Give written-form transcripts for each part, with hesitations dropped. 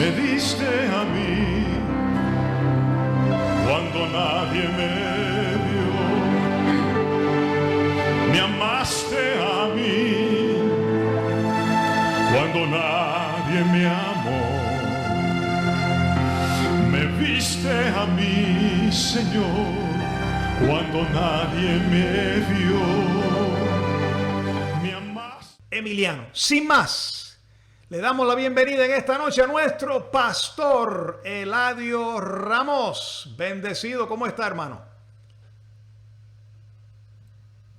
me diste a mí cuando nadie me vio. Me amaste a mí cuando nadie me amó. Me viste a mí, Señor, cuando nadie me vio. Me amaste. Emiliano, sin más, le damos la bienvenida en esta noche a nuestro pastor Eladio Ramos. Bendecido, ¿cómo está, hermano?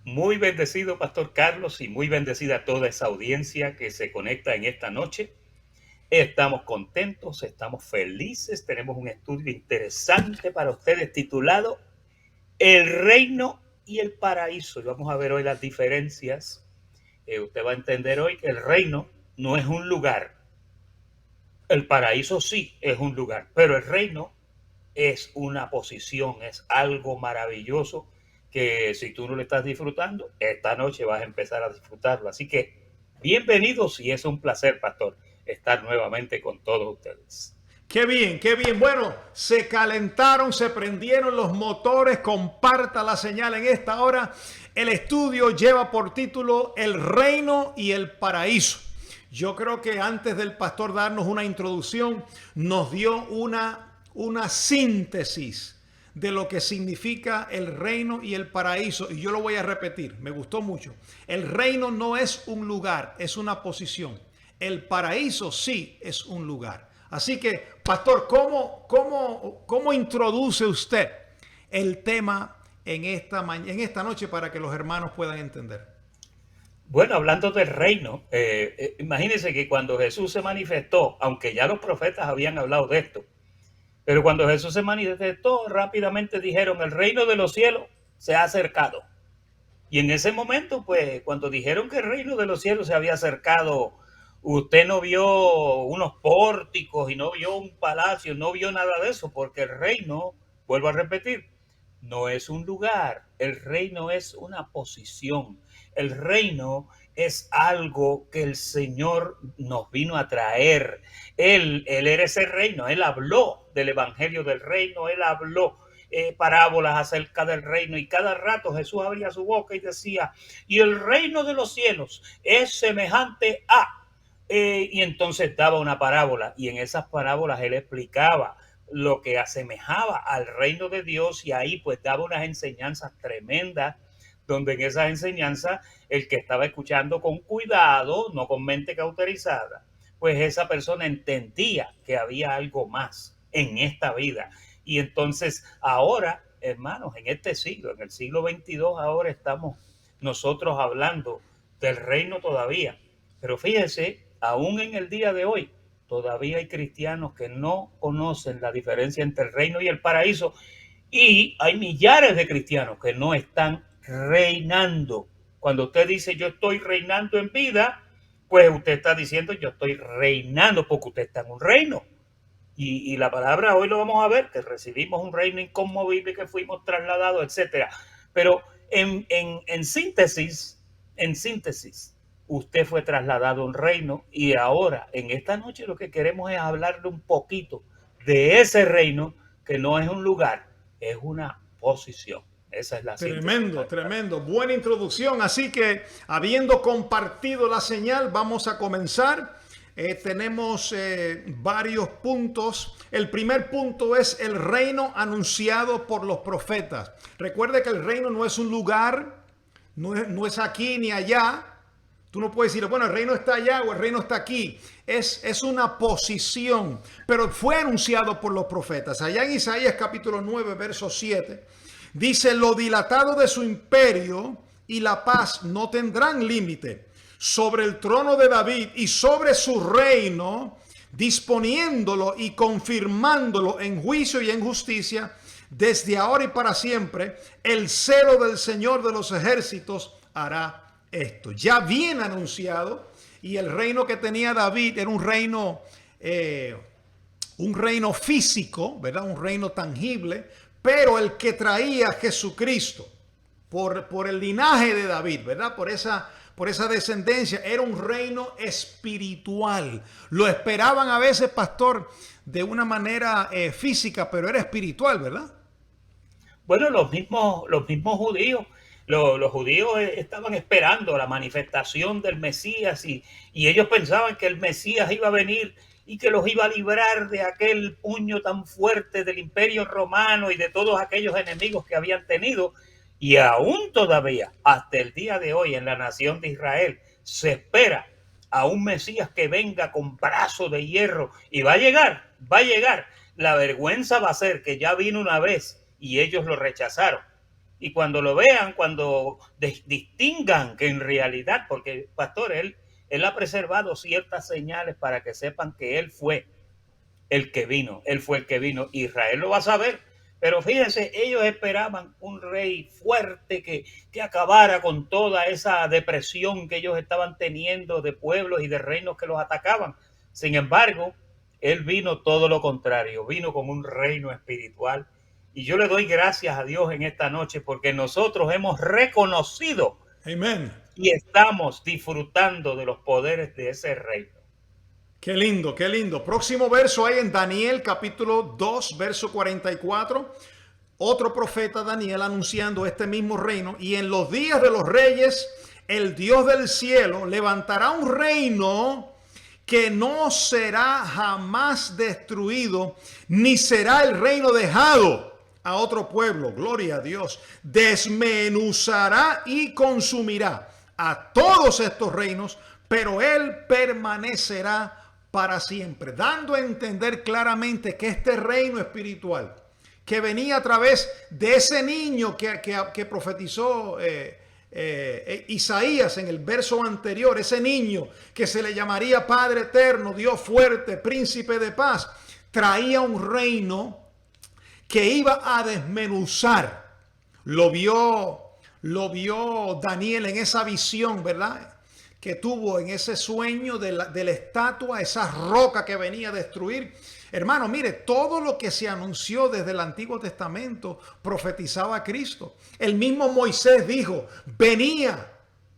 Muy bendecido, Pastor Carlos, y muy bendecida toda esa audiencia que se conecta en esta noche. Estamos contentos, estamos felices, tenemos un estudio interesante para ustedes titulado El Reino y el Paraíso. Y vamos a ver hoy las diferencias. Usted va a entender hoy que el reino no es un lugar. El paraíso sí es un lugar, pero el reino es una posición, es algo maravilloso que si tú no lo estás disfrutando, esta noche vas a empezar a disfrutarlo. Así que bienvenidos y es un placer, pastor, estar nuevamente con todos ustedes. Qué bien, qué bien. Bueno, se calentaron, se prendieron los motores. Comparta la señal en esta hora. El estudio lleva por título El Reino y el Paraíso. Yo creo que antes del pastor darnos una introducción, nos dio una síntesis de lo que significa el reino y el paraíso. Y yo lo voy a repetir, me gustó mucho. El reino no es un lugar, es una posición. El paraíso sí es un lugar. Así que, pastor, ¿cómo introduce usted el tema en esta noche para que los hermanos puedan entender? Bueno, hablando del reino, imagínense que cuando Jesús se manifestó, aunque ya los profetas habían hablado de esto, pero cuando Jesús se manifestó, rápidamente dijeron, el reino de los cielos se ha acercado. Y en ese momento, pues, cuando dijeron que el reino de los cielos se había acercado, usted no vio unos pórticos y no vio un palacio, no vio nada de eso, porque el reino, vuelvo a repetir, no es un lugar, el reino es una posición. El reino es algo que el Señor nos vino a traer. Él era ese reino, Él habló del evangelio del reino, Él habló parábolas acerca del reino y cada rato Jesús abría su boca y decía, y el reino de los cielos es semejante a... y entonces daba una parábola y en esas parábolas Él explicaba lo que asemejaba al reino de Dios y ahí pues daba unas enseñanzas tremendas donde en esas enseñanzas el que estaba escuchando con cuidado, no con mente cauterizada, pues esa persona entendía que había algo más en esta vida. Y entonces ahora, hermanos, en este siglo, en el siglo XXII, ahora estamos nosotros hablando del reino todavía. Pero fíjense, aún en el día de hoy, todavía hay cristianos que no conocen la diferencia entre el reino y el paraíso. Y hay millares de cristianos que no están reinando. Cuando usted dice yo estoy reinando en vida, pues usted está diciendo yo estoy reinando porque usted está en un reino. Y la palabra hoy lo vamos a ver, que recibimos un reino inconmovible, que fuimos trasladados, etcétera. Pero en síntesis, usted fue trasladado a un reino y ahora, en esta noche, lo que queremos es hablarle un poquito de ese reino que no es un lugar, es una posición. Esa es la Tremendo, tremendo. Buena introducción. Así que, habiendo compartido la señal, vamos a comenzar. Tenemos varios puntos. El primer punto es el reino anunciado por los profetas. Recuerde que el reino no es un lugar, no es aquí ni allá. Tú no puedes decir, bueno, el reino está allá o el reino está aquí. Es una posición, pero fue anunciado por los profetas. Allá en Isaías capítulo 9, verso 7, dice, lo dilatado de su imperio y la paz no tendrán límite sobre el trono de David y sobre su reino, disponiéndolo y confirmándolo en juicio y en justicia, desde ahora y para siempre. El celo del Señor de los ejércitos hará esto. Ya bien anunciado, y el reino que tenía David era un reino físico, ¿verdad? Un reino tangible, pero el que traía Jesucristo por el linaje de David, ¿verdad? Por por esa descendencia. Era un reino espiritual. Lo esperaban a veces, pastor, de una manera física, pero era espiritual, ¿verdad? Bueno, los mismos judíos, los judíos estaban esperando la manifestación del Mesías y ellos pensaban que el Mesías iba a venir y que los iba a librar de aquel puño tan fuerte del Imperio Romano y de todos aquellos enemigos que habían tenido. Y aún todavía, hasta el día de hoy, en la nación de Israel, se espera a un Mesías que venga con brazo de hierro y va a llegar, va a llegar. La vergüenza va a ser que ya vino una vez y ellos lo rechazaron. Y cuando lo vean, cuando distingan que en realidad, porque pastor, él ha preservado ciertas señales para que sepan que él fue el que vino, él fue el que vino. Israel lo va a saber, pero fíjense, ellos esperaban un rey fuerte que acabara con toda esa depresión que ellos estaban teniendo de pueblos y de reinos que los atacaban. Sin embargo, él vino todo lo contrario, vino como un reino espiritual. Y yo le doy gracias a Dios en esta noche porque nosotros hemos reconocido Amén. y estamos disfrutando de los poderes de ese reino. Qué lindo, qué lindo. Próximo verso hay en Daniel capítulo 2, verso 44. Otro profeta, Daniel, anunciando este mismo reino. Y en los días de los reyes, el Dios del cielo levantará un reino que no será jamás destruido, ni será el reino dejado a otro pueblo. Gloria a Dios. Desmenuzará y consumirá a todos estos reinos, pero él permanecerá para siempre, dando a entender claramente que este reino espiritual que venía a través de ese niño que profetizó Isaías en el verso anterior, ese niño que se le llamaría Padre Eterno, Dios fuerte, Príncipe de paz, traía un reino que iba a desmenuzar. Lo vio Daniel en esa visión, ¿verdad?, que tuvo en ese sueño de la estatua, esa roca que venía a destruir. Hermano, mire, todo lo que se anunció desde el Antiguo Testamento profetizaba a Cristo. El mismo Moisés dijo,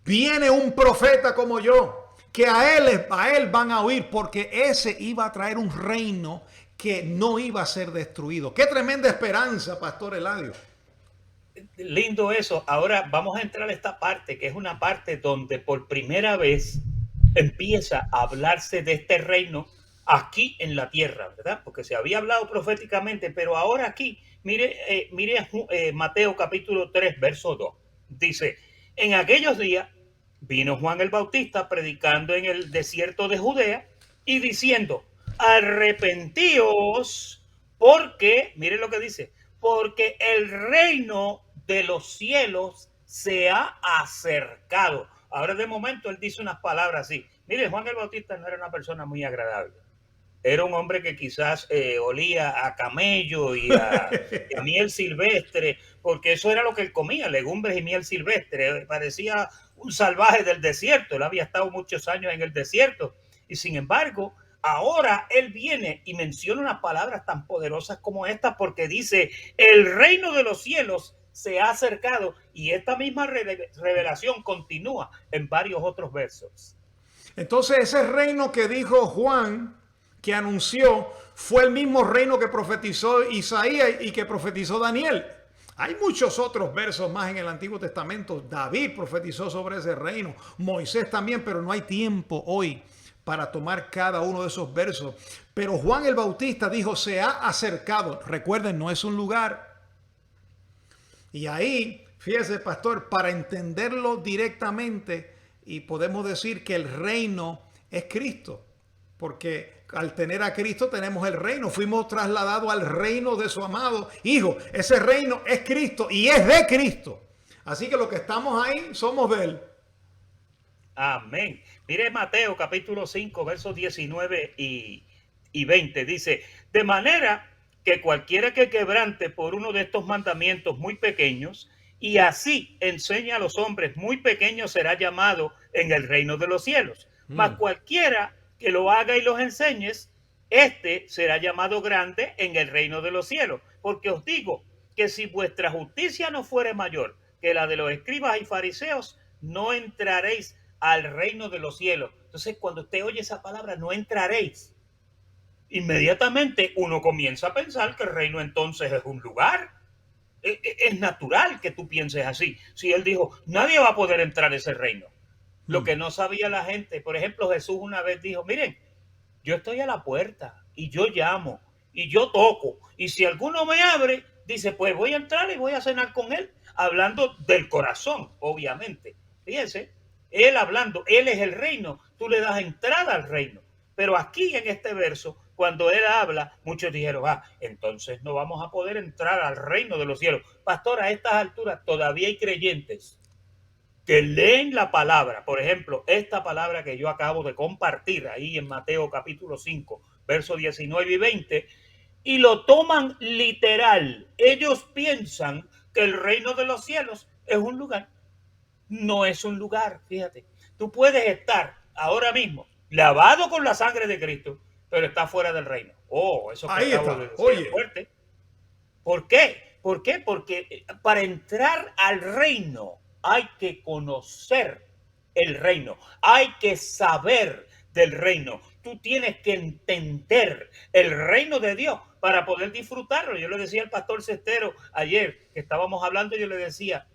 viene un profeta como yo, que a él van a oír, porque ese iba a traer un reino que no iba a ser destruido. Qué tremenda esperanza, Pastor Eladio. Lindo eso. Ahora vamos a entrar a esta parte, que es una parte donde por primera vez empieza a hablarse de este reino aquí en la tierra, ¿verdad? Porque se había hablado proféticamente, pero ahora aquí, mire Mateo capítulo 3, verso 2. Dice, en aquellos días vino Juan el Bautista predicando en el desierto de Judea y diciendo, arrepentíos porque, mire lo que dice, porque el reino de los cielos se ha acercado. Ahora de momento él dice unas palabras así. Mire, Juan el Bautista no era una persona muy agradable. Era un hombre que quizás olía a camello y a miel silvestre, porque eso era lo que él comía, legumbres y miel silvestre. Parecía un salvaje del desierto. Él había estado muchos años en el desierto. Y sin embargo, ahora él viene y menciona unas palabras tan poderosas como estas, porque dice, el reino de los cielos se ha acercado, y esta misma revelación continúa en varios otros versos. Entonces ese reino que dijo Juan, que anunció, fue el mismo reino que profetizó Isaías y que profetizó Daniel. Hay muchos otros versos más en el Antiguo Testamento. David profetizó sobre ese reino, Moisés también, pero no hay tiempo hoy para tomar cada uno de esos versos. Pero Juan el Bautista dijo, se ha acercado. Recuerden, no es un lugar. Y ahí, fíjese, pastor, para entenderlo directamente, y podemos decir que el reino es Cristo, porque al tener a Cristo tenemos el reino. Fuimos trasladados al reino de su amado Hijo. Ese reino es Cristo y es de Cristo. Así que los que estamos ahí somos de Él. Amén. Mire Mateo capítulo 5, versos 19 y 20. Dice, de manera que cualquiera que quebrante por uno de estos mandamientos muy pequeños y así enseña a los hombres muy pequeños será llamado en el reino de los cielos. Mas cualquiera que lo haga y los enseñes, este será llamado grande en el reino de los cielos. Porque os digo que si vuestra justicia no fuere mayor que la de los escribas y fariseos, no entraréis al reino de los cielos. Entonces, cuando usted oye esa palabra, no entraréis, inmediatamente uno comienza a pensar que el reino entonces es un lugar. Es natural que tú pienses así. Si él dijo, nadie va a poder entrar a ese reino. Lo que no sabía la gente, por ejemplo, Jesús una vez dijo, miren, yo estoy a la puerta y yo llamo y yo toco. Y si alguno me abre, dice, pues voy a entrar y voy a cenar con él. Hablando del corazón, obviamente. Fíjense, él hablando, él es el reino. Tú le das entrada al reino. Pero aquí en este verso, cuando él habla, muchos dijeron, entonces no vamos a poder entrar al reino de los cielos. Pastor, a estas alturas todavía hay creyentes que leen la palabra. Por ejemplo, esta palabra que yo acabo de compartir ahí en Mateo capítulo 5, versos 19 y 20, y lo toman literal. Ellos piensan que el reino de los cielos es un lugar. No es un lugar, fíjate. Tú puedes estar ahora mismo lavado con la sangre de Cristo, pero está fuera del reino. Eso que ahí acabo está. de decir Oye. es fuerte. ¿Por qué? ¿Por qué? Porque para entrar al reino hay que conocer el reino, hay que saber del reino. Tú tienes que entender el reino de Dios para poder disfrutarlo. Yo le decía al pastor Cestero ayer que estábamos hablando, yo le decía,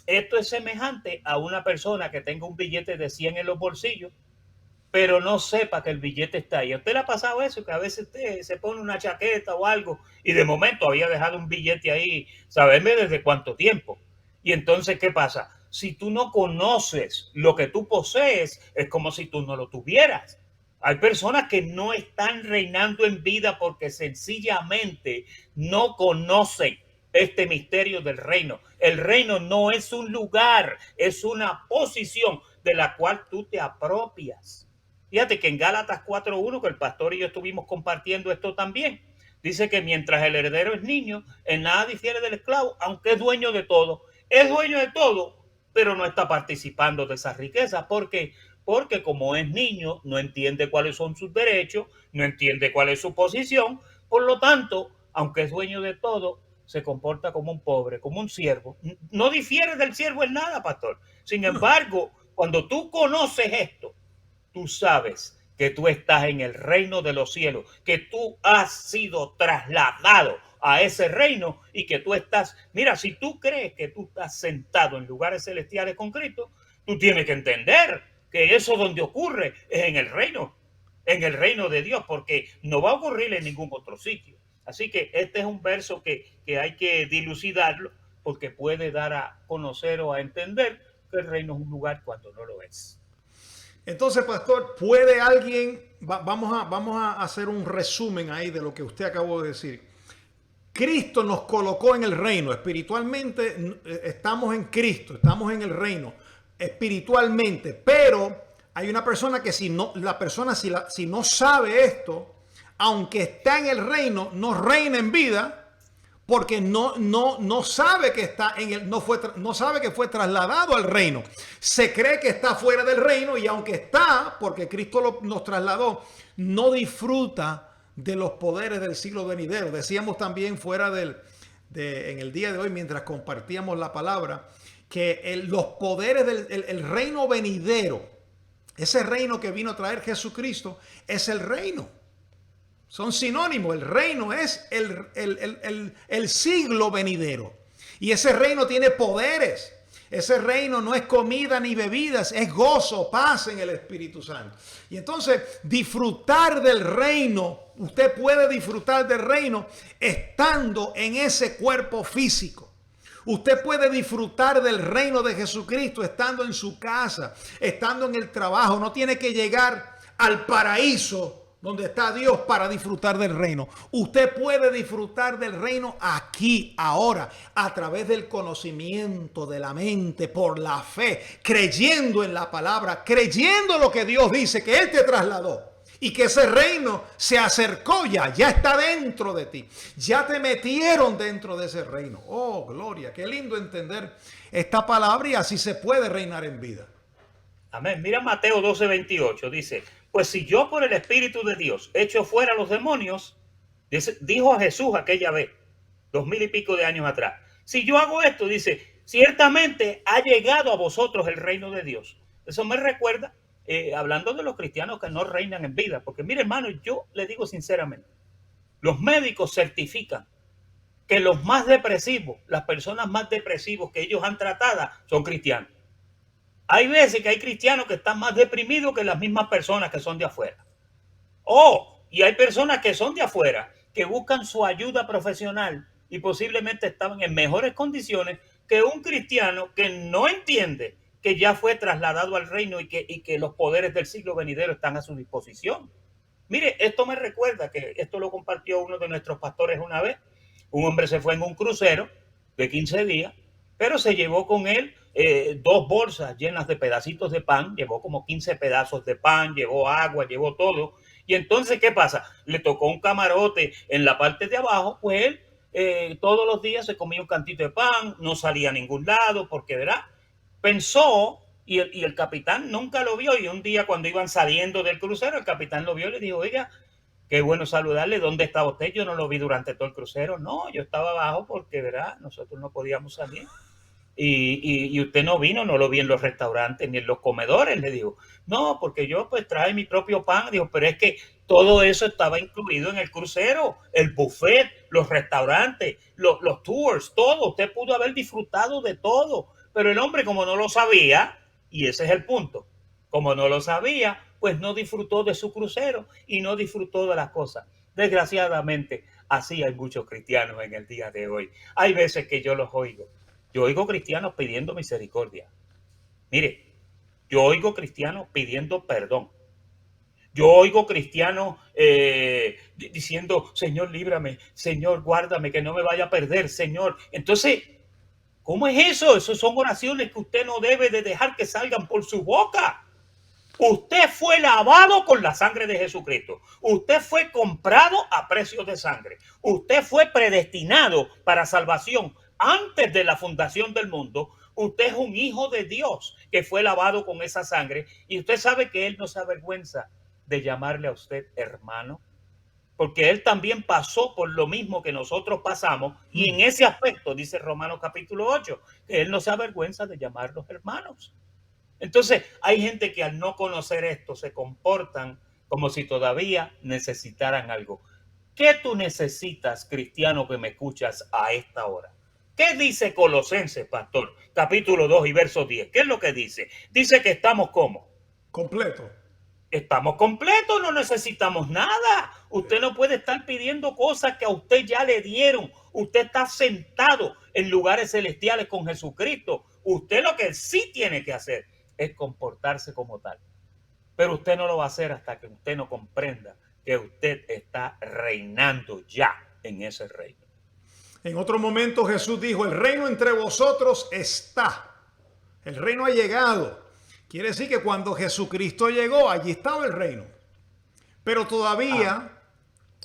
esto es semejante a una persona que tenga un billete de 100 en los bolsillos, pero no sepa que el billete está ahí. ¿A usted le ha pasado eso? Que a veces usted se pone una chaqueta o algo y de momento había dejado un billete ahí, ¿sabeme desde cuánto tiempo? Y entonces, ¿qué pasa? Si tú no conoces lo que tú posees, es como si tú no lo tuvieras. Hay personas que no están reinando en vida porque sencillamente no conocen este misterio del reino. El reino no es un lugar, es una posición de la cual tú te apropias. Fíjate que en Gálatas 4:1, que el pastor y yo estuvimos compartiendo esto también, dice que mientras el heredero es niño, en nada difiere del esclavo, aunque es dueño de todo. Es dueño de todo, pero no está participando de esas riquezas. ¿Por qué? Porque como es niño, no entiende cuáles son sus derechos, no entiende cuál es su posición. Por lo tanto, aunque es dueño de todo, se comporta como un pobre, como un siervo. No difiere del siervo en nada, pastor. Sin embargo, cuando tú conoces esto, tú sabes que tú estás en el reino de los cielos, que tú has sido trasladado a ese reino y que tú estás, mira, si tú crees que tú estás sentado en lugares celestiales con Cristo, tú tienes que entender que eso donde ocurre es en el reino de Dios, porque no va a ocurrir en ningún otro sitio. Así que este es un verso que hay que dilucidarlo porque puede dar a conocer o a entender que el reino es un lugar cuando no lo es. Entonces, pastor, ¿puede alguien, vamos a hacer un resumen ahí de lo que usted acabó de decir? Cristo nos colocó en el reino, espiritualmente estamos en Cristo, estamos en el reino, espiritualmente, pero hay una persona que si no sabe esto, aunque está en el reino, no reina en vida, porque no sabe que está en el, no sabe que fue trasladado al reino. Se cree que está fuera del reino y aunque está, porque Cristo nos trasladó, no disfruta de los poderes del siglo venidero. Decíamos también en el día de hoy, mientras compartíamos la palabra, que los poderes del el reino venidero, ese reino que vino a traer Jesucristo, es el reino. Son sinónimos. El reino es el siglo venidero. Y ese reino tiene poderes. Ese reino no es comida ni bebidas, es gozo, paz en el Espíritu Santo. Y entonces disfrutar del reino, usted puede disfrutar del reino estando en ese cuerpo físico. Usted puede disfrutar del reino de Jesucristo estando en su casa, estando en el trabajo. No tiene que llegar al paraíso donde está Dios para disfrutar del reino. Usted puede disfrutar del reino aquí, ahora, a través del conocimiento de la mente, por la fe, creyendo en la palabra, creyendo lo que Dios dice, que Él te trasladó y que ese reino se acercó ya está dentro de ti. Ya te metieron dentro de ese reino. Oh, gloria, qué lindo entender esta palabra y así se puede reinar en vida. Amén. Mira Mateo 12:28, dice, pues si yo por el Espíritu de Dios echo fuera a los demonios, dijo Jesús aquella vez, 2000 y pico de años atrás, si yo hago esto, dice, ciertamente ha llegado a vosotros el reino de Dios. Eso me recuerda, hablando de los cristianos que no reinan en vida, porque mire hermano, yo le digo sinceramente, los médicos certifican que los más depresivos, las personas más depresivos que ellos han tratado son cristianos. Hay veces que hay cristianos que están más deprimidos que las mismas personas que son de afuera. Y hay personas que son de afuera, que buscan su ayuda profesional y posiblemente estaban en mejores condiciones que un cristiano que no entiende que ya fue trasladado al reino y que los poderes del siglo venidero están a su disposición. Mire, esto me recuerda que esto lo compartió uno de nuestros pastores una vez. Un hombre se fue en un crucero de 15 días, pero se llevó con él 2 bolsas llenas de pedacitos de pan, llevó como 15 pedazos de pan, llevó agua, llevó todo. Y entonces, ¿qué pasa? Le tocó un camarote en la parte de abajo, pues él todos los días se comía un cantito de pan, no salía a ningún lado, porque, ¿verdad? Pensó, y el capitán nunca lo vio, y un día cuando iban saliendo del crucero, el capitán lo vio y le dijo, oiga, qué bueno saludarle, ¿dónde estaba usted? Yo no lo vi durante todo el crucero. No, yo estaba abajo porque, ¿verdad? Nosotros no podíamos salir. Y usted no vino, no lo vi en los restaurantes ni en los comedores, le digo. No, porque yo pues traje mi propio pan. Digo, pero es que todo eso estaba incluido en el crucero, el buffet, los restaurantes, los tours, todo. Usted pudo haber disfrutado de todo. Pero el hombre, como no lo sabía, y ese es el punto, como no lo sabía, pues no disfrutó de su crucero y no disfrutó de las cosas. Desgraciadamente, así hay muchos cristianos en el día de hoy. Hay veces que yo los oigo. Yo oigo cristianos pidiendo misericordia. Mire, yo oigo cristianos pidiendo perdón. Yo oigo cristianos diciendo, Señor, líbrame, Señor, guárdame, que no me vaya a perder, Señor. Entonces, ¿cómo es eso? Esas son oraciones que usted no debe de dejar que salgan por su boca. Usted fue lavado con la sangre de Jesucristo. Usted fue comprado a precio de sangre. Usted fue predestinado para salvación antes de la fundación del mundo. Usted es un hijo de Dios que fue lavado con esa sangre. Y usted sabe que Él no se avergüenza de llamarle a usted hermano, porque Él también pasó por lo mismo que nosotros pasamos. Y en ese aspecto, dice Romanos capítulo 8, que Él no se avergüenza de llamarlos hermanos. Entonces, hay gente que al no conocer esto se comportan como si todavía necesitaran algo. ¿Qué tú necesitas, cristiano que me escuchas a esta hora? ¿Qué dice Colosenses, pastor? Capítulo 2 y verso 10. ¿Qué es lo que dice? Dice que estamos ¿cómo? Completo. Estamos completos, no necesitamos nada. Usted no puede estar pidiendo cosas que a usted ya le dieron. Usted está sentado en lugares celestiales con Jesucristo. Usted lo que sí tiene que hacer es comportarse como tal. Pero usted no lo va a hacer hasta que usted no comprenda que usted está reinando ya en ese reino. En otro momento Jesús dijo, el reino entre vosotros está. El reino ha llegado. Quiere decir que cuando Jesucristo llegó, allí estaba el reino. Pero todavía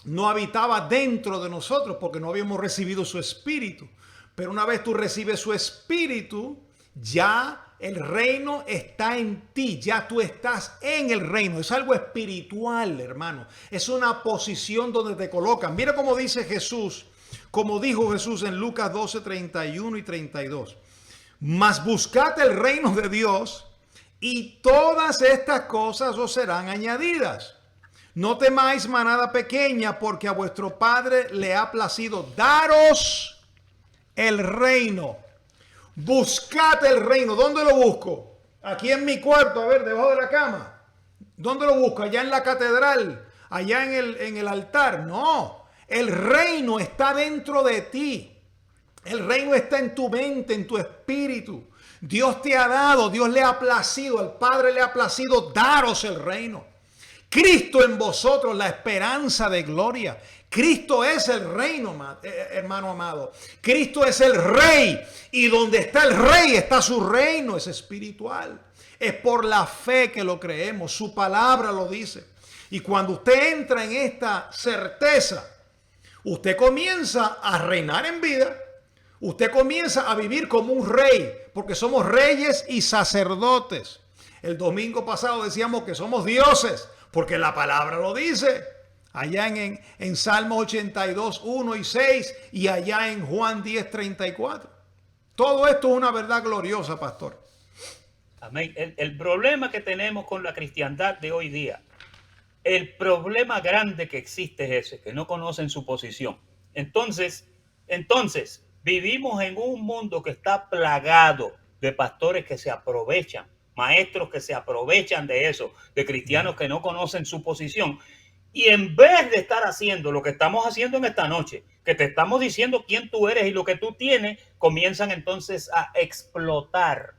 no habitaba dentro de nosotros porque no habíamos recibido su espíritu. Pero una vez tú recibes su espíritu, ya el reino está en ti, ya tú estás en el reino. Es algo espiritual, hermano. Es una posición donde te colocan. Mira cómo dice Jesús, como dijo Jesús en Lucas 12, 31 y 32. Mas buscad el reino de Dios y todas estas cosas os serán añadidas. No temáis, manada pequeña, porque a vuestro Padre le ha placido daros el reino. Buscad el reino. ¿Dónde lo busco? Aquí en mi cuarto, a ver, debajo de la cama. ¿Dónde lo busco? Allá en la catedral, allá en el altar. No, el reino está dentro de ti. El reino está en tu mente, en tu espíritu. Dios te ha dado, Dios le ha placido, al Padre le ha placido daros el reino. Cristo en vosotros, la esperanza de gloria. Cristo es el reino, hermano amado. Cristo es el rey. Y donde está el rey está su reino, es espiritual. Es por la fe que lo creemos. Su palabra lo dice. Y cuando usted entra en esta certeza, usted comienza a reinar en vida. Usted comienza a vivir como un rey, porque somos reyes y sacerdotes. El domingo pasado decíamos que somos dioses, porque la palabra lo dice. Allá en Salmos 82, 1 y 6 y allá en Juan 10, 34. Todo esto es una verdad gloriosa, pastor. Amén. El problema que tenemos con la cristiandad de hoy día, el problema grande que existe es ese, que no conocen su posición. Entonces, vivimos en un mundo que está plagado de pastores que se aprovechan, maestros que se aprovechan de eso, de cristianos que no conocen su posición. Y en vez de estar haciendo lo que estamos haciendo en esta noche, que te estamos diciendo quién tú eres y lo que tú tienes, comienzan entonces a explotar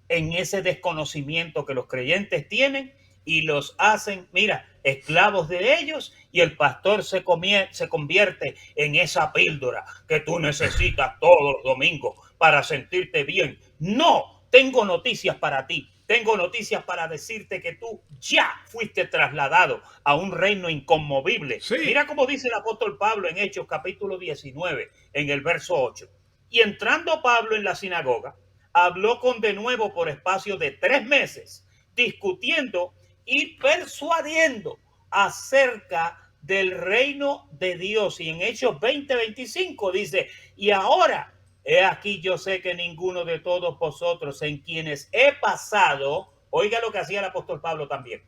en ese desconocimiento que los creyentes tienen y los hacen, mira, esclavos de ellos, y el pastor se convierte en esa píldora que tú necesitas todos los domingos para sentirte bien. No, tengo noticias para ti. Tengo noticias para decirte que tú ya fuiste trasladado a un reino inconmovible. Sí. Mira cómo dice el apóstol Pablo en Hechos capítulo 19, en el verso 8. Y entrando Pablo en la sinagoga, habló con de nuevo por espacio de 3 meses, discutiendo y persuadiendo acerca del reino de Dios. Y en Hechos 20:25 dice, y ahora, he aquí yo sé que ninguno de todos vosotros en quienes he pasado, oiga lo que hacía el apóstol Pablo también,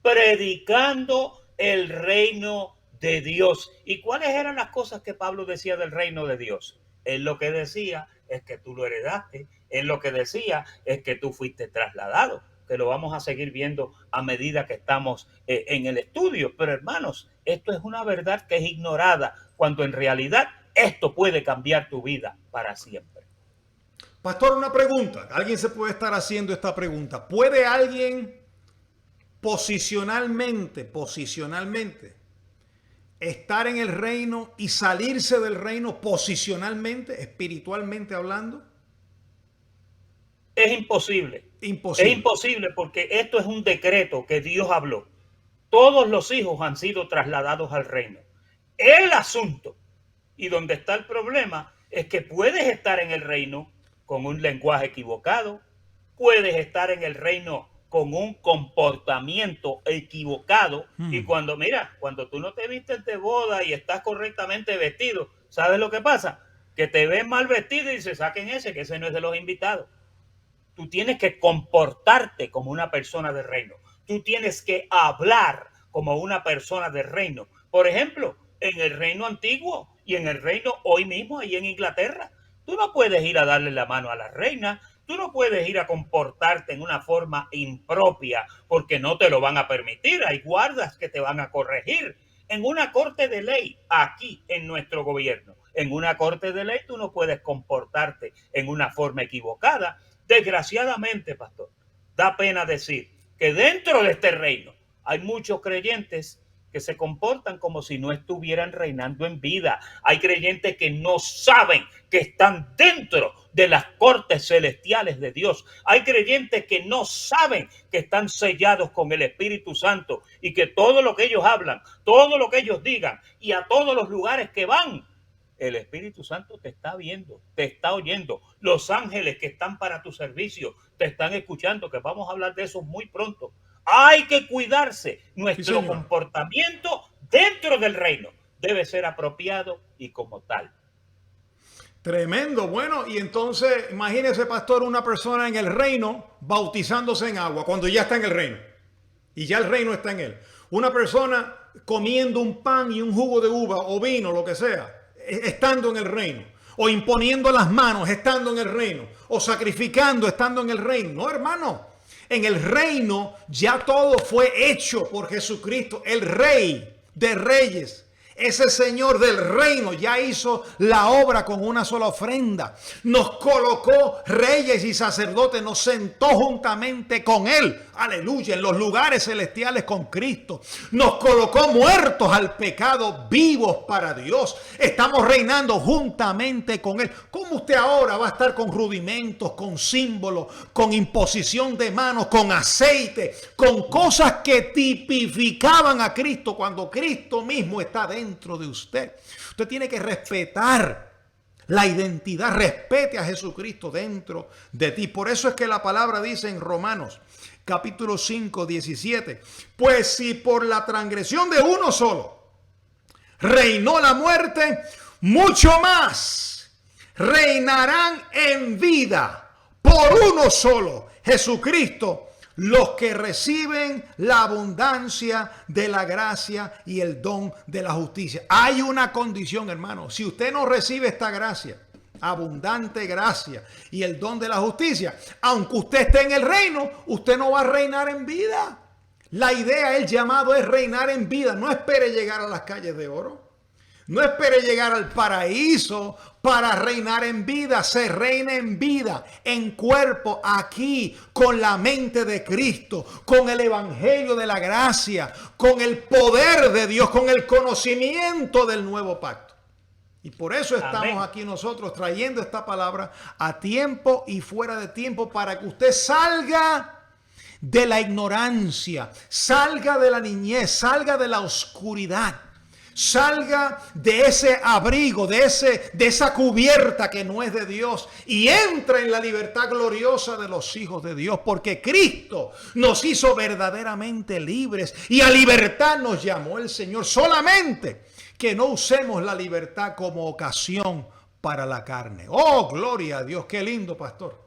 predicando el reino de Dios. ¿Y cuáles eran las cosas que Pablo decía del reino de Dios? Él lo que decía es que tú lo heredaste. Él lo que decía es que tú fuiste trasladado, que lo vamos a seguir viendo a medida que estamos en el estudio. Pero hermanos, esto es una verdad que es ignorada, cuando en realidad esto puede cambiar tu vida para siempre. Pastor, una pregunta. Alguien se puede estar haciendo esta pregunta. ¿Puede alguien posicionalmente estar en el reino y salirse del reino posicionalmente, espiritualmente hablando? Es imposible. Imposible. Es imposible, porque esto es un decreto que Dios habló. Todos los hijos han sido trasladados al reino. El asunto, y donde está el problema, es que puedes estar en el reino con un lenguaje equivocado, puedes estar en el reino con un comportamiento equivocado. Y cuando tú no te vistes de boda y estás correctamente vestido, ¿sabes lo que pasa? Que te ves mal vestido y se saquen ese, que ese no es de los invitados. Tú tienes que comportarte como una persona de reino. Tú tienes que hablar como una persona de reino. Por ejemplo, en el reino antiguo y en el reino hoy mismo, ahí en Inglaterra, tú no puedes ir a darle la mano a la reina. Tú no puedes ir a comportarte en una forma impropia, porque no te lo van a permitir. Hay guardas que te van a corregir. En una corte de ley, aquí en nuestro gobierno, en una corte de ley tú no puedes comportarte en una forma equivocada. Desgraciadamente, pastor, da pena decir que dentro de este reino hay muchos creyentes que se comportan como si no estuvieran reinando en vida. Hay creyentes que no saben que están dentro de las cortes celestiales de Dios. Hay creyentes que no saben que están sellados con el Espíritu Santo y que todo lo que ellos hablan, todo lo que ellos digan y a todos los lugares que van, el Espíritu Santo te está viendo, te está oyendo. Los ángeles que están para tu servicio te están escuchando, que vamos a hablar de eso muy pronto. Hay que cuidarse. Nuestro comportamiento dentro del reino debe ser apropiado y como tal. Tremendo. Bueno, y entonces imagínese, pastor, una persona en el reino bautizándose en agua cuando ya está en el reino y ya el reino está en él. Una persona comiendo un pan y un jugo de uva o vino, lo que sea, estando en el reino, o imponiendo las manos estando en el reino, o sacrificando estando en el reino. No, hermano, en el reino ya todo fue hecho por Jesucristo, el Rey de Reyes. Ese Señor del reino ya hizo la obra con una sola ofrenda. Nos colocó reyes y sacerdotes, nos sentó juntamente con Él. Aleluya, en los lugares celestiales con Cristo. Nos colocó muertos al pecado, vivos para Dios. Estamos reinando juntamente con Él. ¿Cómo usted ahora va a estar con rudimentos, con símbolos, con imposición de manos, con aceite, con cosas que tipificaban a Cristo cuando Cristo mismo está dentro de usted? Usted tiene que respetar la identidad, respete a Jesucristo dentro de ti. Por eso es que la palabra dice en Romanos capítulo 5, 17, pues si por la transgresión de uno solo reinó la muerte, mucho más reinarán en vida por uno solo, Jesucristo, los que reciben la abundancia de la gracia y el don de la justicia. Hay una condición, hermano. Si usted no recibe esta gracia, abundante gracia y el don de la justicia, aunque usted esté en el reino, usted no va a reinar en vida. La idea, el llamado es reinar en vida. No espere llegar a las calles de oro. No espere llegar al paraíso para reinar en vida. Se reina en vida, en cuerpo, aquí, con la mente de Cristo, con el evangelio de la gracia, con el poder de Dios, con el conocimiento del nuevo pacto. Y por eso estamos Amén. aquí nosotros trayendo esta palabra a tiempo y fuera de tiempo para que usted salga de la ignorancia, salga de la niñez, salga de la oscuridad. Salga de ese abrigo, de esa cubierta que no es de Dios y entra en la libertad gloriosa de los hijos de Dios, porque Cristo nos hizo verdaderamente libres y a libertad nos llamó el Señor. Solamente que no usemos la libertad como ocasión para la carne. Oh, gloria a Dios, qué lindo, pastor.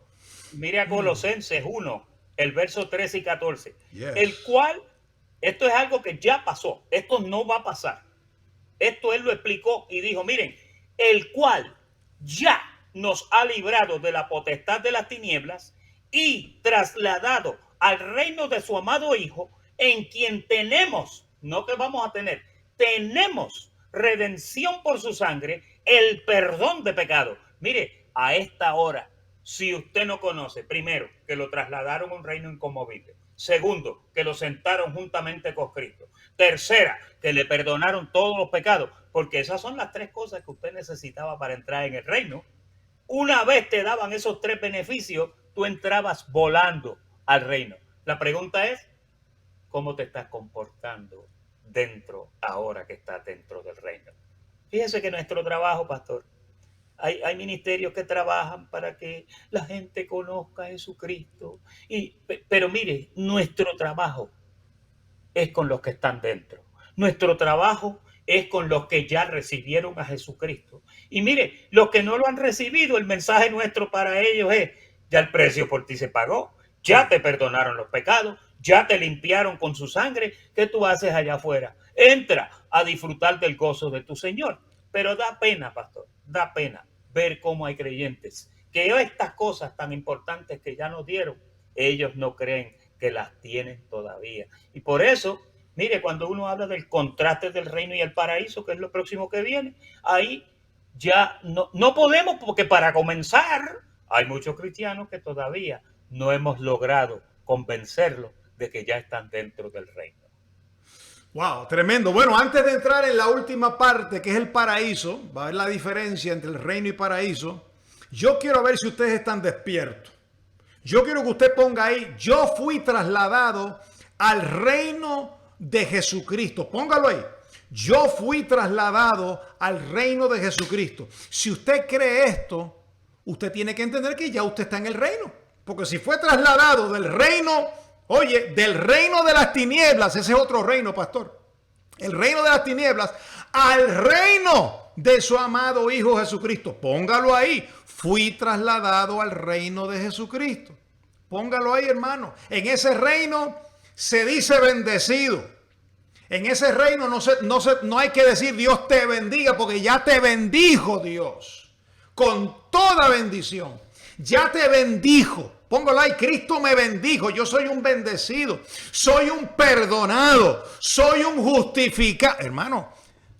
Mire a Colosenses 1, el verso 13 y 14, Yes. el cual, esto es algo que ya pasó, esto no va a pasar. Esto él lo explicó y dijo, miren, el cual ya nos ha librado de la potestad de las tinieblas y trasladado al reino de su amado Hijo, en quien tenemos, no que vamos a tener, tenemos redención por su sangre, el perdón de pecado. Mire, a esta hora, si usted no conoce, primero, que lo trasladaron a un reino inconmovible. Segundo, que lo sentaron juntamente con Cristo. Tercera, que le perdonaron todos los pecados, porque esas son las tres cosas que usted necesitaba para entrar en el reino. Una vez te daban esos tres beneficios, tú entrabas volando al reino. La pregunta es, ¿cómo te estás comportando dentro, ahora que estás dentro del reino? Fíjese que nuestro trabajo, pastor, hay ministerios que trabajan para que la gente conozca a Jesucristo. Pero mire, nuestro trabajo es con los que están dentro. Nuestro trabajo es con los que ya recibieron a Jesucristo. Y mire, los que no lo han recibido, el mensaje nuestro para ellos es, ya el precio por ti se pagó, ya te perdonaron los pecados, ya te limpiaron con su sangre. ¿Qué tú haces allá afuera? Entra a disfrutar del gozo de tu Señor. Pero da pena, pastor, da pena ver cómo hay creyentes que estas cosas tan importantes que ya nos dieron, ellos no creen que las tienen todavía. Y por eso, mire, cuando uno habla del contraste del reino y el paraíso, que es lo próximo que viene, ahí ya no podemos, porque para comenzar, hay muchos cristianos que todavía no hemos logrado convencerlos de que ya están dentro del reino. Wow, tremendo. Bueno, antes de entrar en la última parte, que es el paraíso, va a ver la diferencia entre el reino y paraíso. Yo quiero ver si ustedes están despiertos. Yo quiero que usted ponga ahí, yo fui trasladado al reino de Jesucristo. Póngalo ahí. Yo fui trasladado al reino de Jesucristo. Si usted cree esto, usted tiene que entender que ya usted está en el reino. Porque si fue trasladado del reino, oye, del reino de las tinieblas, ese es otro reino, pastor. El reino de las tinieblas al reino de su amado Hijo Jesucristo. Póngalo ahí. Fui trasladado al reino de Jesucristo. Póngalo ahí, hermano. En ese reino se dice bendecido. En ese reino no hay que decir Dios te bendiga, porque ya te bendijo Dios con toda bendición. Ya te bendijo. Póngalo ahí, Cristo me bendijo, yo soy un bendecido, soy un perdonado, soy un justificado. Hermano,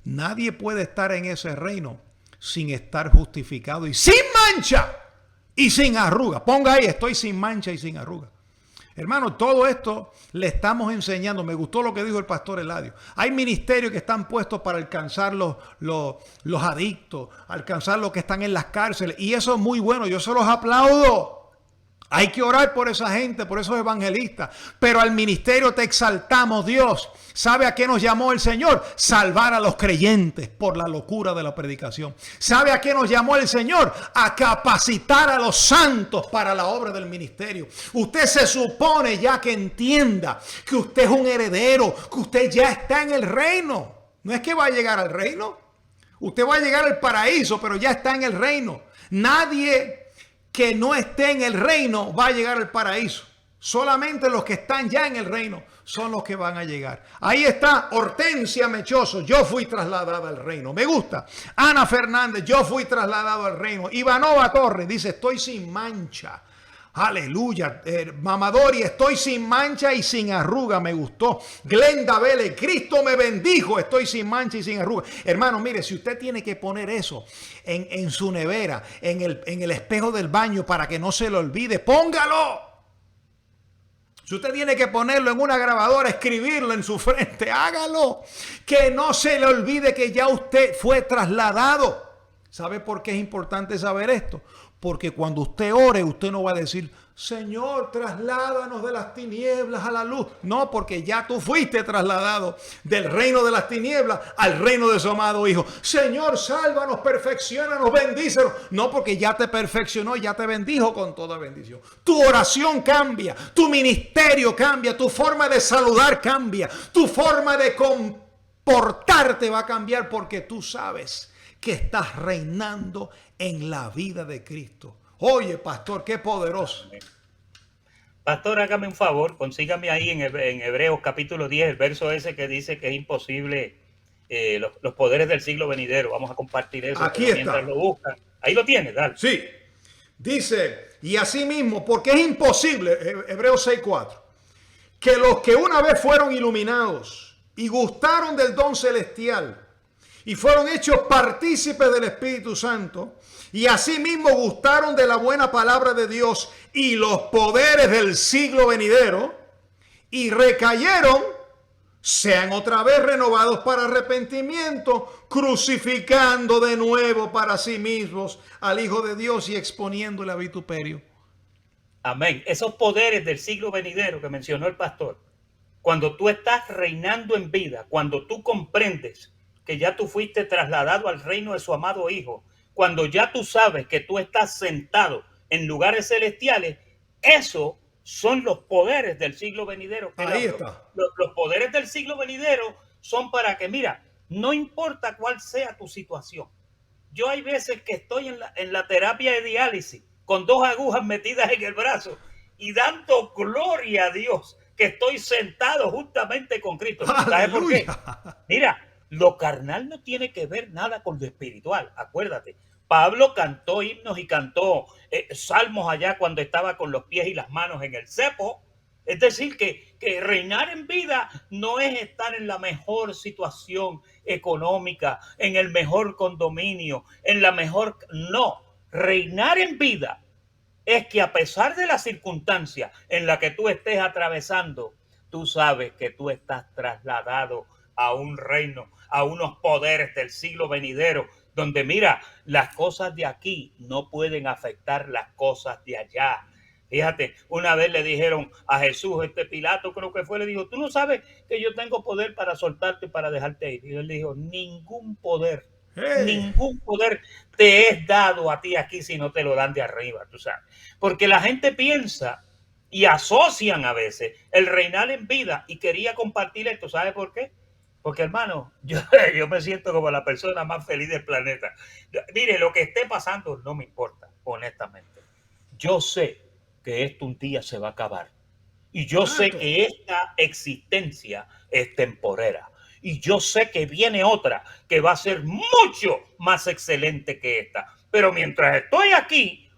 nadie puede estar en ese reino sin estar justificado y sin mancha y sin arruga. Ponga ahí, estoy sin mancha y sin arruga. Hermano, todo esto le estamos enseñando. Me gustó lo que dijo el pastor Eladio. Hay ministerios que están puestos para alcanzar los adictos, alcanzar los que están en las cárceles. Y eso es muy bueno, yo se los aplaudo. Hay que orar por esa gente, por esos evangelistas. Pero al ministerio te exaltamos, Dios. ¿Sabe a qué nos llamó el Señor? Salvar a los creyentes por la locura de la predicación. ¿Sabe a qué nos llamó el Señor? A capacitar a los santos para la obra del ministerio. Usted se supone ya que entienda que usted es un heredero, que usted ya está en el reino. No es que va a llegar al reino. Usted va a llegar al paraíso, pero ya está en el reino. Nadie que no esté en el reino va a llegar al paraíso. Solamente los que están ya en el reino son los que van a llegar. Ahí está Hortensia Mechoso. Yo fui trasladada al reino. Me gusta. Ana Fernández. Yo fui trasladado al reino. Ivanova Torres dice, estoy sin mancha. Aleluya. Mamadori, estoy sin mancha y sin arruga. Me gustó. Glenda Vélez, Cristo me bendijo. Estoy sin mancha y sin arruga. Hermano, mire, si usted tiene que poner eso en su nevera, en el espejo del baño para que no se lo olvide, póngalo. Si usted tiene que ponerlo en una grabadora, escribirlo en su frente, hágalo. Que no se le olvide que ya usted fue trasladado. ¿Sabe por qué es importante saber esto? Porque cuando usted ore, usted no va a decir, Señor, trasládanos de las tinieblas a la luz. No, porque ya tú fuiste trasladado del reino de las tinieblas al reino de su amado Hijo. Señor, sálvanos, perfecciónanos, bendícenos. No, porque ya te perfeccionó, ya te bendijo con toda bendición. Tu oración cambia, tu ministerio cambia, tu forma de saludar cambia, tu forma de comportarte va a cambiar porque tú sabes que estás reinando en la vida de Cristo. Oye, pastor, qué poderoso. Pastor, hágame un favor, consígame ahí en Hebreos capítulo 10, el verso ese que dice que es imposible los poderes del siglo venidero. Vamos a compartir eso. Aquí está. Mientras lo buscan. Ahí lo tienes, dale. Sí. Dice, y así mismo, porque es imposible, Hebreos 6:4, que los que una vez fueron iluminados y gustaron del don celestial y fueron hechos partícipes del Espíritu Santo, y asimismo gustaron de la buena palabra de Dios y los poderes del siglo venidero, y recayeron, sean otra vez renovados para arrepentimiento, crucificando de nuevo para sí mismos al Hijo de Dios y exponiéndole a vituperio. Amén. Esos poderes del siglo venidero que mencionó el pastor, cuando tú estás reinando en vida, cuando tú comprendes que ya tú fuiste trasladado al reino de su amado Hijo, cuando ya tú sabes que tú estás sentado en lugares celestiales, esos son los poderes del siglo venidero. Ahí está. Los poderes del siglo venidero son para que, mira, no importa cuál sea tu situación. Yo hay veces que estoy en la terapia de diálisis con 2 agujas metidas en el brazo y dando gloria a Dios que estoy sentado justamente con Cristo. ¿Sabes por qué? Mira, lo carnal no tiene que ver nada con lo espiritual, acuérdate. Pablo cantó himnos y cantó salmos allá cuando estaba con los pies y las manos en el cepo. Es decir, que reinar en vida no es estar en la mejor situación económica, en el mejor condominio, en la mejor... No, reinar en vida es que a pesar de la circunstancia en la que tú estés atravesando, tú sabes que tú estás trasladado a un reino, a unos poderes del siglo venidero, donde mira, las cosas de aquí no pueden afectar las cosas de allá. Fíjate, una vez le dijeron a Jesús, Pilato creo que fue, le dijo, tú no sabes que yo tengo poder para soltarte y para dejarte ir. Y él le dijo, ningún poder te es dado a ti aquí si no te lo dan de arriba, tú sabes. Porque la gente piensa y asocian a veces el reinar en vida, y quería compartir esto, ¿sabe por qué? Porque, hermano, yo me siento como la persona más feliz del planeta. Mire, lo que esté pasando no me importa, honestamente. Yo sé que esto un día se va a acabar. Y yo sé que esta existencia es temporera. Y yo sé que viene otra que va a ser mucho más excelente que esta. Pero mientras estoy aquí,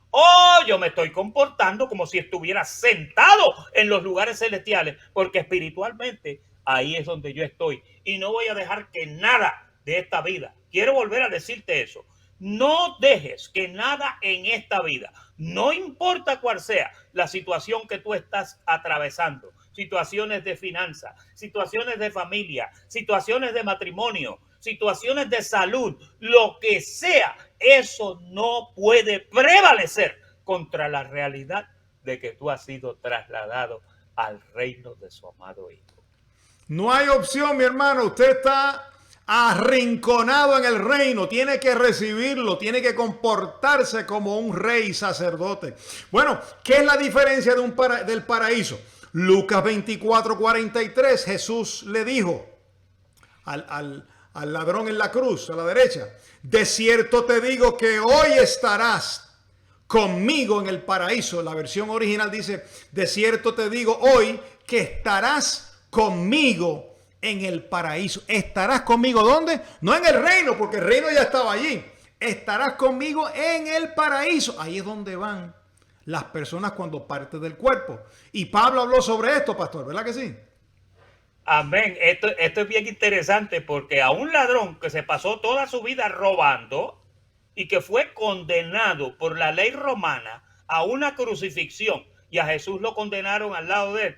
yo me estoy comportando como si estuviera sentado en los lugares celestiales, porque espiritualmente ahí es donde yo estoy. Y no voy a dejar que nada de esta vida, quiero volver a decirte eso, no dejes que nada en esta vida, no importa cuál sea la situación que tú estás atravesando, situaciones de finanzas, situaciones de familia, situaciones de matrimonio, situaciones de salud, lo que sea, eso no puede prevalecer contra la realidad de que tú has sido trasladado al reino de su amado Hijo. No hay opción, mi hermano. Usted está arrinconado en el reino. Tiene que recibirlo. Tiene que comportarse como un rey sacerdote. Bueno, ¿qué es la diferencia del paraíso? Lucas 24:43. Jesús le dijo al ladrón en la cruz, a la derecha: de cierto te digo que hoy estarás conmigo en el paraíso. La versión original dice, de cierto te digo hoy que estarás conmigo en el paraíso. ¿Estarás conmigo dónde? No en el reino, porque el reino ya estaba allí. Estarás conmigo en el paraíso. Ahí es donde van las personas cuando parten del cuerpo. Y Pablo habló sobre esto, pastor, ¿verdad que sí? Amén. Esto es bien interesante porque a un ladrón que se pasó toda su vida robando y que fue condenado por la ley romana a una crucifixión y a Jesús lo condenaron al lado de él.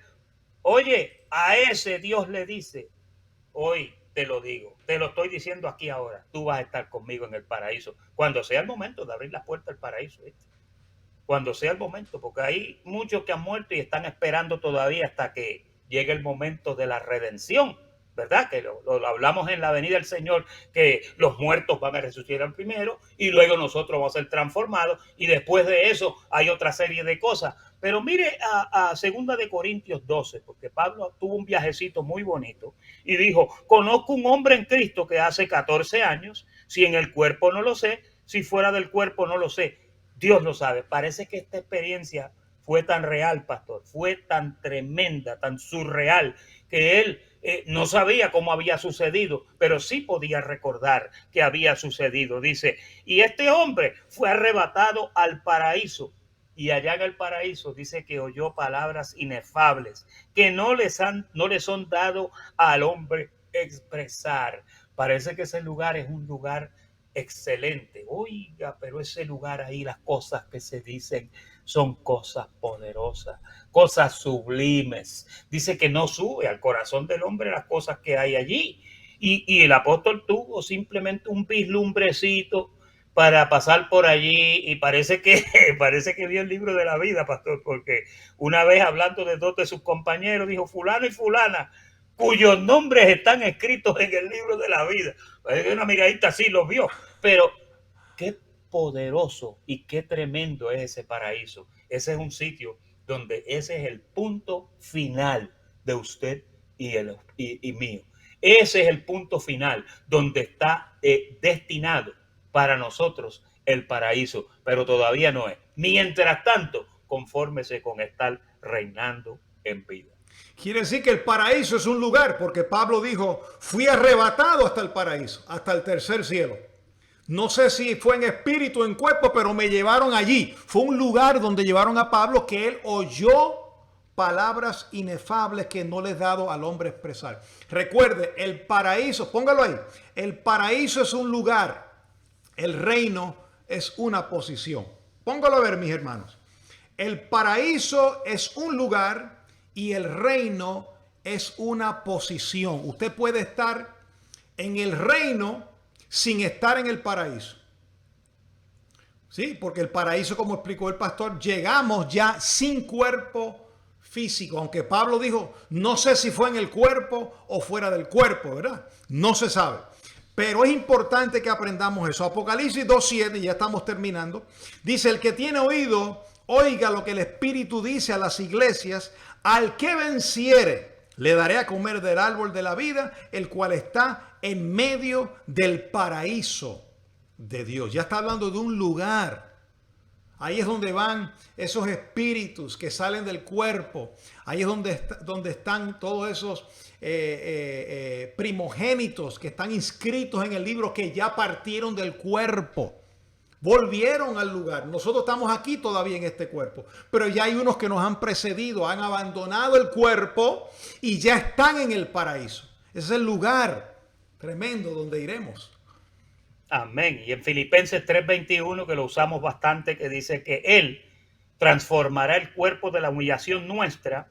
Oye, a ese Dios le dice, hoy te lo digo, te lo estoy diciendo aquí ahora, tú vas a estar conmigo en el paraíso, cuando sea el momento de abrir la puerta del paraíso, ¿viste? Cuando sea el momento, porque hay muchos que han muerto y están esperando todavía hasta que llegue el momento de la redención, ¿verdad? Que lo hablamos en la venida del Señor, que los muertos van a resucitar primero y luego nosotros vamos a ser transformados y después de eso hay otra serie de cosas. Pero mire a 2 de Corintios 12, porque Pablo tuvo un viajecito muy bonito y dijo, conozco un hombre en Cristo que hace 14 años, si en el cuerpo no lo sé, si fuera del cuerpo no lo sé, Dios lo sabe. Parece que esta experiencia fue tan real, pastor, fue tan tremenda, tan surreal, que él no sabía cómo había sucedido, pero sí podía recordar que había sucedido. Dice, y este hombre fue arrebatado al paraíso. Y allá en el paraíso dice que oyó palabras inefables que no le son dado al hombre expresar. Parece que ese lugar es un lugar excelente. Oiga, pero ese lugar ahí, las cosas que se dicen son cosas poderosas, cosas sublimes. Dice que no sube al corazón del hombre las cosas que hay allí. Y el apóstol tuvo simplemente un vislumbrecito para pasar por allí y parece que vio el libro de la vida, pastor, porque una vez hablando de dos de sus compañeros dijo fulano y fulana cuyos nombres están escritos en el libro de la vida. Una miradita así los vio, pero qué poderoso y qué tremendo es ese paraíso. Ese es un sitio donde ese es el punto final de usted y mío. Ese es el punto final donde está destinado para nosotros el paraíso, pero todavía no es. Mientras tanto, confórmese con estar reinando en vida. Quiere decir que el paraíso es un lugar, porque Pablo dijo, fui arrebatado hasta el paraíso, hasta el tercer cielo. No sé si fue en espíritu o en cuerpo, pero me llevaron allí. Fue un lugar donde llevaron a Pablo que él oyó palabras inefables que no le he dado al hombre expresar. Recuerde, el paraíso, póngalo ahí, el paraíso es un lugar, el reino es una posición. Póngalo a ver, mis hermanos. El paraíso es un lugar y el reino es una posición. Usted puede estar en el reino sin estar en el paraíso. Sí, porque el paraíso, como explicó el pastor, llegamos ya sin cuerpo físico. Aunque Pablo dijo, no sé si fue en el cuerpo o fuera del cuerpo, ¿verdad? No se sabe. Pero es importante que aprendamos eso. Apocalipsis 2:7, ya estamos terminando. Dice, el que tiene oído, oiga lo que el Espíritu dice a las iglesias. Al que venciere, le daré a comer del árbol de la vida, el cual está en medio del paraíso de Dios. Ya está hablando de un lugar. Ahí es donde van esos espíritus que salen del cuerpo. Ahí es donde están todos esos primogénitos que están inscritos en el libro, que ya partieron del cuerpo. Volvieron al lugar. Nosotros estamos aquí todavía en este cuerpo, pero ya hay unos que nos han precedido, han abandonado el cuerpo y ya están en el paraíso. Ese es el lugar tremendo donde iremos. Amén. Y en Filipenses 3:21, que lo usamos bastante, que dice que Él transformará el cuerpo de la humillación nuestra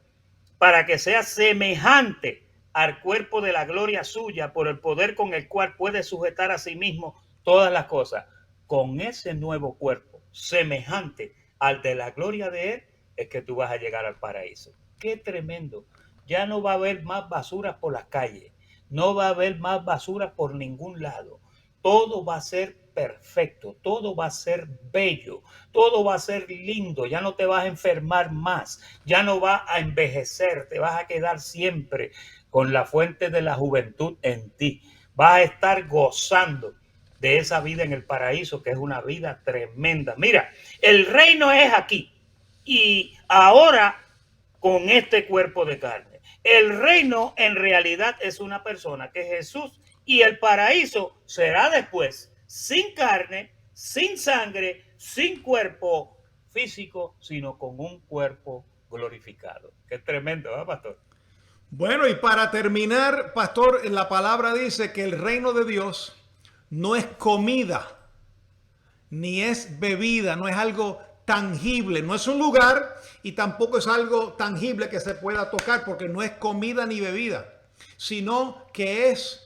para que sea semejante al cuerpo de la gloria suya, por el poder con el cual puede sujetar a sí mismo todas las cosas. Con ese nuevo cuerpo, semejante al de la gloria de Él, es que tú vas a llegar al paraíso. ¡Qué tremendo! Ya no va a haber más basuras por las calles. No va a haber más basuras por ningún lado. Todo va a ser perfecto, todo va a ser bello, todo va a ser lindo. Ya no te vas a enfermar más, ya no vas a envejecer, te vas a quedar siempre con la fuente de la juventud en ti. Vas a estar gozando de esa vida en el paraíso, que es una vida tremenda. Mira, el reino es aquí y ahora con este cuerpo de carne. El reino en realidad es una persona, que es Jesús, y el paraíso será después sin carne, sin sangre, sin cuerpo físico, sino con un cuerpo glorificado. Qué tremendo, ¿verdad, pastor? Bueno, y para terminar, pastor, la palabra dice que el reino de Dios no es comida, ni es bebida, no es algo tangible, no es un lugar y tampoco es algo tangible que se pueda tocar, porque no es comida ni bebida, sino que es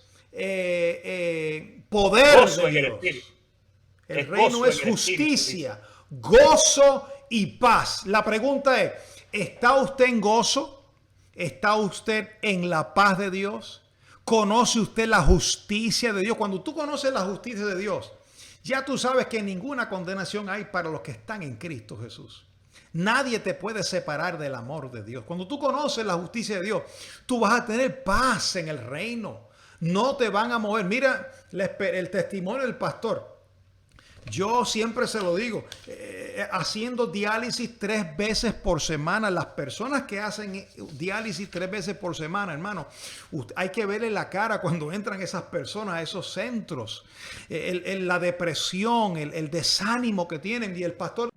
poder Gozo de en el Dios. espíritu. El Es reino gozo es en el espíritu, justicia, gozo y paz. La pregunta es, ¿está usted en gozo? ¿Está usted en la paz de Dios? ¿Conoce usted la justicia de Dios? Cuando tú conoces la justicia de Dios, ya tú sabes que ninguna condenación hay para los que están en Cristo Jesús. Nadie te puede separar del amor de Dios. Cuando tú conoces la justicia de Dios, tú vas a tener paz en el reino. No te van a mover. Mira el testimonio del pastor. Yo siempre se lo digo, haciendo diálisis 3 veces por semana. Las personas que hacen diálisis 3 veces por semana, hermano, hay que verle la cara cuando entran esas personas a esos centros. La depresión, el desánimo que tienen. Y el pastor